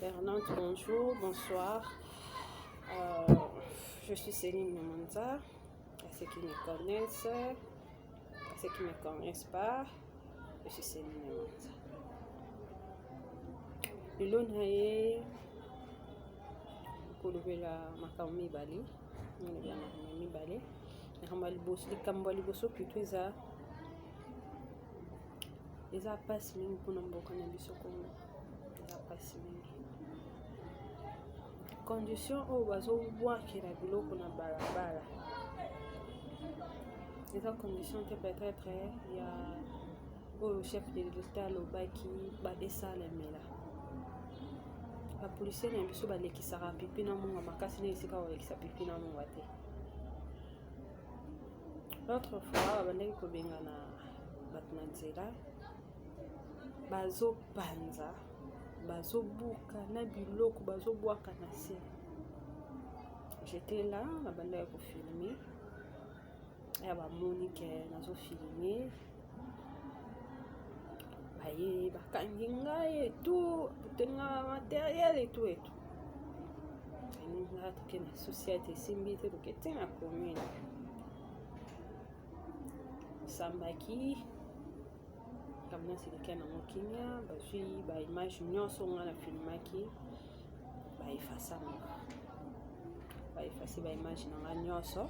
internautes, bonjour, bonsoir. Je suis Céline Monza. À ceux qui me connaissent, à ceux qui ne me connaissent pas, je suis Céline Monza. Lelo naye kolobela makambo mibale, nalobela makambo mibale. Likambo ya liboso plutôt eza pasi mingi mpona mboka na biso Kongo. Eza pasi mingi. Condition oyo bazobwakela biloko na balabala eza condition te peut-être ya oyo chef de l'État alobaki badesalemela. Bapolisier na biso balekisaka pipi na munga makasi na esika balekisa pipi na munga te. L'autre fois babandaki kobengana bato na nzela bazopanza bazobuka na biloko bazobwaka na se. J'étais là nabandaki kofilme ya bamoni ke nazofilme baye bakangi ngai etu butenga matériel etu nga toke na société esimbi te toke te na commune osambaki kamna silika na mokinya bazwi baimage nyonso nga na filmaki baefasi baimage na nga nyonso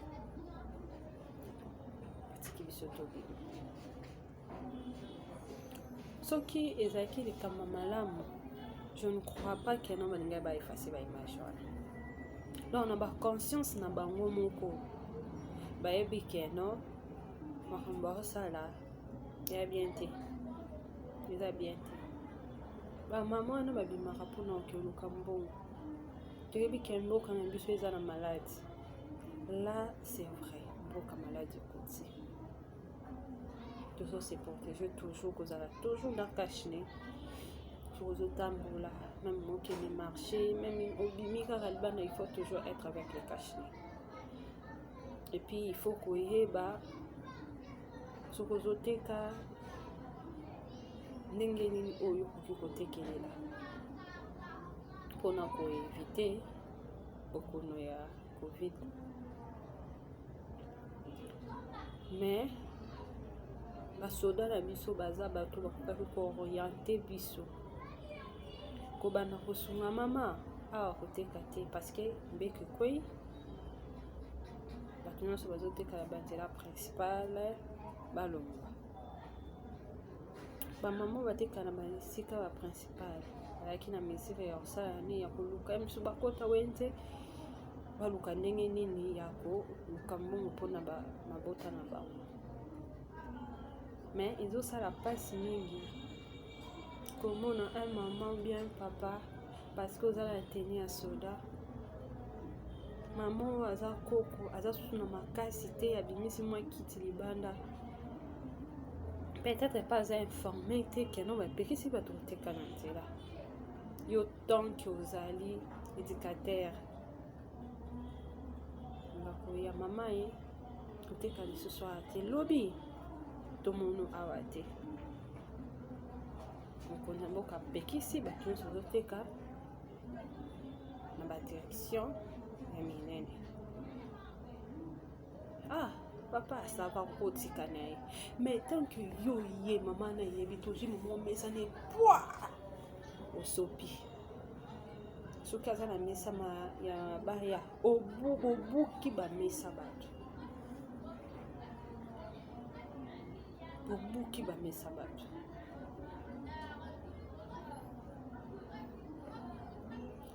batiki biso tobima. Soki ezalaki likambo malamu, je ne crois pas que non balinga baefasi baimage wana. Donc na baconscience na bango moko bayebi ke non makambo akosala eza bien te, eza bien te. Bamama wana babimaka mpona okoluka mbongo, toyebi ke mboka na biso eza na maladi. Là c'est vrai, mboka maladi ekoti toujours se protéger, toujours kozala toujours na cache-nez, ozotambola même mokende marché, même obimi kaka libanda, il faut toujours être avec le cache-nez. Et puis il faut koyeba soki ozoteka ndenge nini oyo okoki kotekelela mpona koevite bokono ya covid. Mais basoda na biso baza bato bakokaki kooriente biso kobanda kosunga mama awa koteka te, parce que mbeki ekwei bato nyonso bazoteka na banzela principale balongwa. Bamama bateka na basika ba principale balaki na mesure ya kosala nini ya koluka miso bakota wenze baluka ndenge nini ya koluka mbongo mpona mabota na bango. Mais ezosala pasi mingi komona un maman bien papa parce que ozala teni ya soda, maman oyo aza koko aza susu na makasi te, abimisi mwa kiti libanda, peut-être pas aza informé te ke non bapekisi bato koteka na nzela. Yo tanke ozali éducateur ngakoya mama ye koteka lisusu awa te, lobi tomono awa te. Mokonzi ya mboka apekisi bato nyonso bazoteka na badirection ya minene. Papa asaka kotika na ye, mais tant que yo ye mama na yebi tozwi mama mesa ne pwa osopi. Soki aza na mesa ya baya obuki bamesa bato, obuki bamesa bato.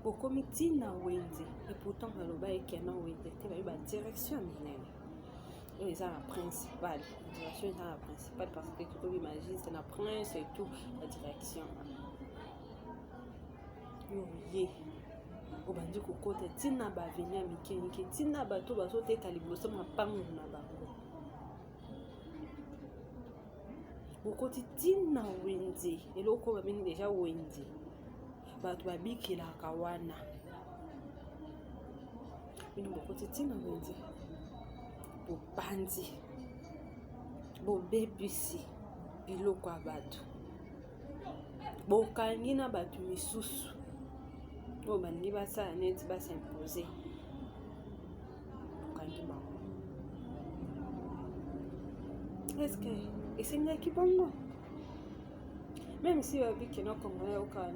Bokomi tina wenze, et pourtant baloba ekena wenze te bayi ba direction minene. Oyo eza na principal, direction eza na principal parce que tout imagine c'est na prince et tout la direction. Yo ye obandi kokota tina baveni ya mike tina bato bazoteka liboso mapangu na bango. Bokoti tina wenze eloko babengi deja wenze bato babikelaka wana. Bino bokoti tina wenze bopandi bobebisi biloko ya bato bokangi na bato misusu oyo balingi basala neti basimpose okangi bango. Est-ce que esengaki bongo? Même si babi kena Congolais ayokaka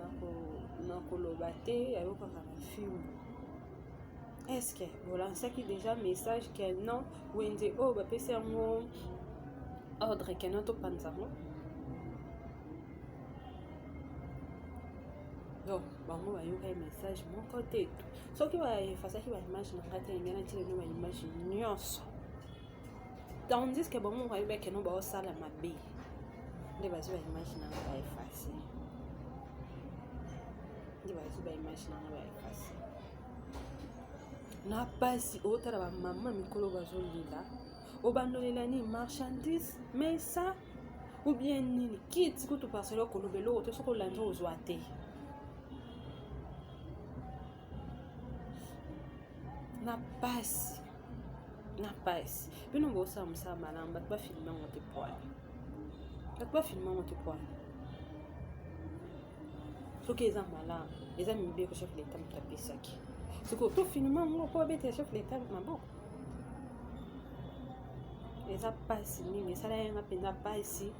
na koloba te, ayokaka na film, est-ce que bolansaki déjà message que non wenze oyo bapesi yango ordre kena topanza yango? Donc bango bayokaki message moko te. Soki baefasaki baimage na ngai te lingi natileno baimage nyonso, tandis que bango bayoba keno baosala mabe nde bazwi baimage na ngai baefase, nde bazwi baimage na ngai baefase. Na pasi otala bamama mikolo bazolila, obandolela ni marchandise mesa ou bien nini kiti kutu parcelo kolobelo te soko landa ozwa te. Na pasi bino bosala mosala malamu, bato bafilme yango te poani, bato bafilme yango te poani. Soki eza malamu eza mibeko chef d'etat moto apesaki, sikoyo tofilme yango po abetela chef d'etat maboko. Eza pasi mingi, esala yanga mpenza pasi,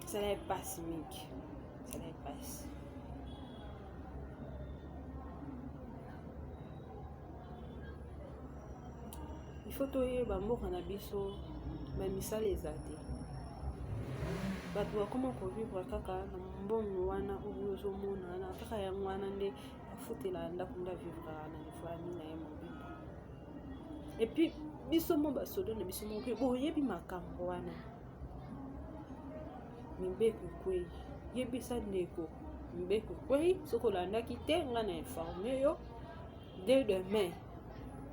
esala ye pasi mingi, esala ye pasi. Il faut toyeba mboka na biso bamisala eza te. Bato bakoma kovivre kaka na mbongo wana oyo ozomona wana, kaka yango wana nde afutela ndako nde avivre na famille na ye mobimba. Et puis biso mo basodo na biso moko boyebi makambo wana, mibeko kwei yebisa ndeko mibeko kwei, soki olandaki te nga na informe yo dès demain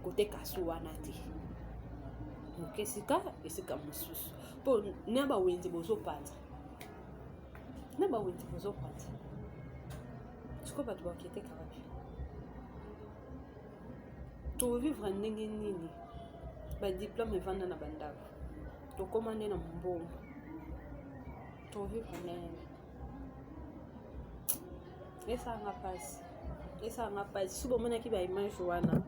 kote kasu wana te moke esika mosusu mpo na bawenzi bozopanza, na bawenzi bozopanza. Sikoyo bato bakete kaka bi tovivre ndenge nini, badiplome evanda na bandako, tokóma nde na mbongo, tovivre ndenge esalanga pasi. So bomonaki baimage wana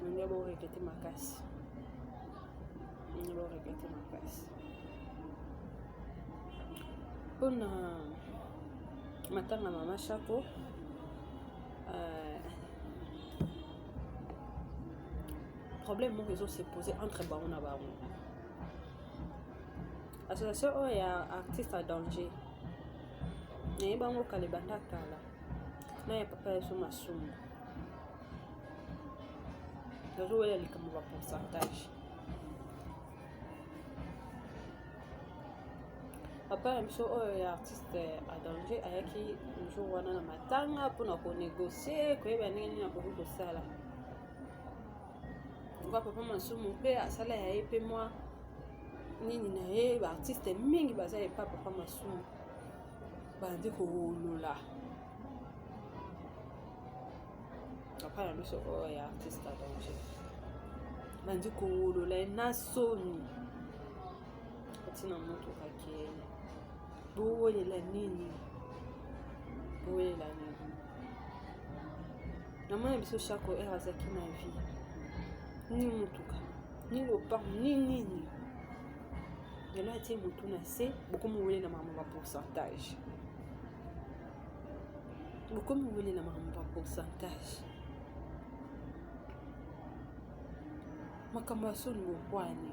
nde borekete makasi, nde borekete makasi. Mpona matanga mama Shako, problème moko ezose pose entre bango na bango. Association oyo ya artiste à danger nayeba yango kala ebanda kala na ya papa yeso masumu nazowela likambo ba pourcentage. Papa ya biso oyo ya artiste à danger ayaki jour wana na matanga mpona konégocie koyeba ndenge nini akoki kosala. Kwa papa masumu mpe asala ya ye mpe mwa nini na ye baartiste mingi baza epa papa masumu bandi kowolola. Papa ya biso oyo ya artiste à danger bandi kowolola na soni atina motuka ke bowelela nini, bowelela nini. Na mwana biso Shako ere azaki na vie ni motuka ni lopango ni nini, lelo atie motu na se bokomi welela makambo ba pourcentage, bokomi welela makambo ba pourcentage. Makambo ya soni bokwani.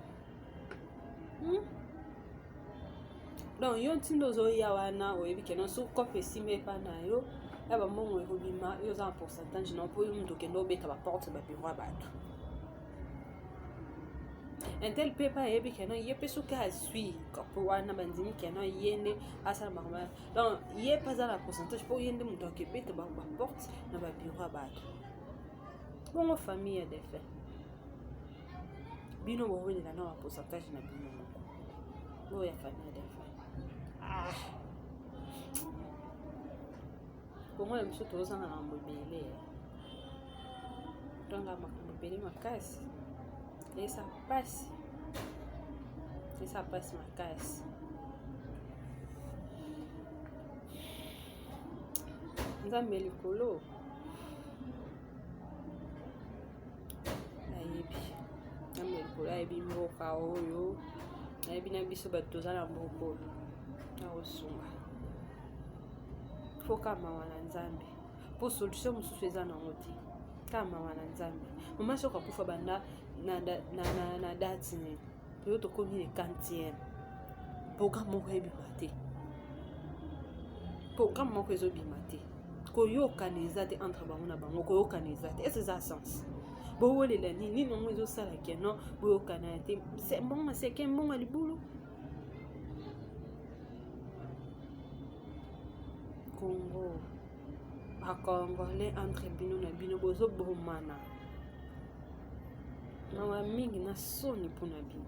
Donc yo ntindo ozoya wana oyebi kena so kope esime epa na yo ya bambongo ekobima yo oza na pourcentage na mpo yo moto okende obeta baporte babiro ya bato. Intel mpe epa ayebi kena ye mpe soki azwi kope wana bandimi kena ye nde asala makambo. Donc ye mpe aza na pourcentage mpo ye nde moto akebeta baporte na babiro ya bato. Bongo famille ya defe bino bowelela na ba pourcentage na bino moko oyo ya famille ya defe. Bongo na biso tozanga na makambo ebele, tozanga makambo ebele makasi, esa pasi makasi. nzambe likolo ayebi nzambe likolo ayebi mboka oyo ayebi na biso bato toza na mboka oyo akosunga fo kamawa na nzambe mpo solution mosusu eza nango te kamawa na nzambe mama soki akufa banda na date nini oyo tokomi le 40e programme moko ebima te programme moko ezobima te koyokana eza te entre bango na bango koyokana eza te ese eza sens bowolela nini nango ezosalaki no boyokana te mbongo seke mbongo libulu Congo bakongolais entre bino na bino bozobomana mawa mingi na soni mpona bino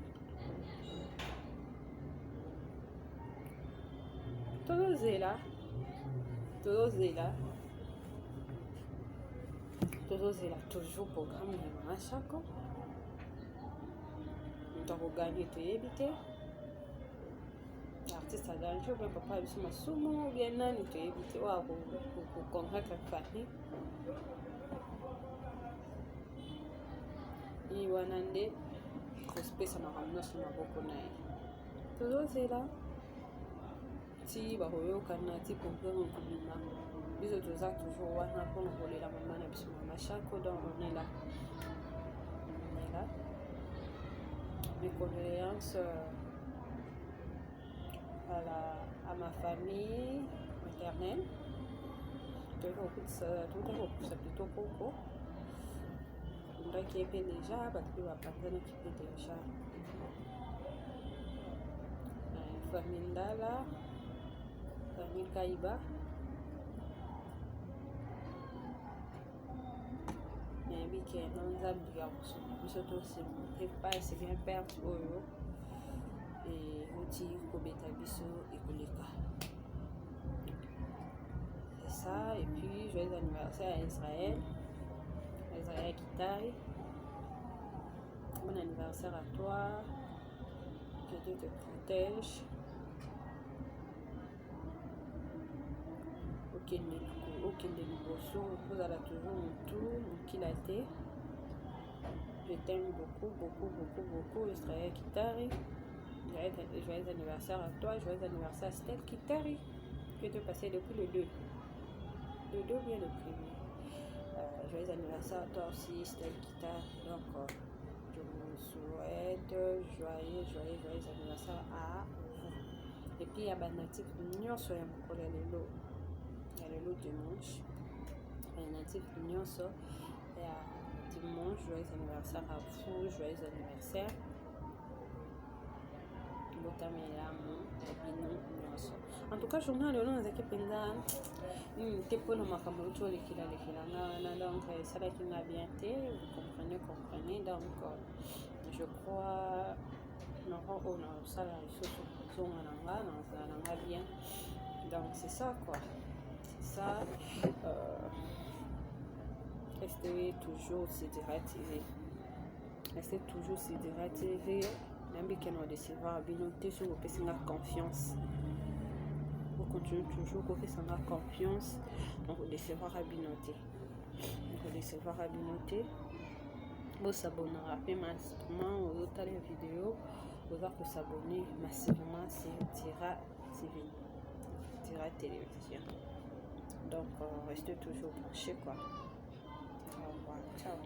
tozozela toujours programme ya Mama Shako moto akoganye toyebi te artiste adanje oubien papa ya biso masumu oubien nani toyebi te oyo akoconvaincre fani ye wana nde kosepesa makambo nyonso maboko na ye tozozela ti bakoyokana ti programme kobima biso toza toujours wana mpona kolela mama na biso Mama Shako donc onela mes condoléances à ma famille maternelle. Tout plutôt Coco. On qui est déjà, parce que la personne qui est déjà. Famille Ndala, famille Kaïba. Mais qui est dans un garçon. Surtout c'est bien perdre Oyo. Et outil kobeta biso ekoleka. C'est ça, et puis joyeux anniversaire à Israël Kitari. Bon anniversaire à toi, que Dieu te protège. Aucun de liboso, vous allez toujours tout, qu'il a été. Je t'aime beaucoup, Israël Kitari. Joyeux anniversaire à toi, joyeux anniversaire à Stella Kitari, que tu as passé depuis le 2. Le 2 bien le premier. Joyeux anniversaire à toi aussi, Stella Kitari. Donc, je vous souhaite joyeux anniversaire à vous. Et puis, il y a un natif d'union sur le lelo. Il y a le lot dimanche. Il y a un natif d'union sur dimanche. Joyeux anniversaire à vous, joyeux anniversaire. En tout cas, journal le long des penza te pona makambo to lekila na donc ça va qui m'a bien été, vous comprenez donc je crois on a ça la chose on a bien donc c'est ça quoi, c'est ça. Restez toujours s'hydrater. Même qui nous décevra, bien sûr, vous pouvez confiance. Vous continuez toujours, vous pouvez confiance. Donc, vous décevra rabinoter. Vous s'abonner massivement aux autres vidéos. Vous allez vous abonner massivement sur Tira TV, Tira Télévision. Donc, restez toujours branchés quoi. Au revoir, ciao.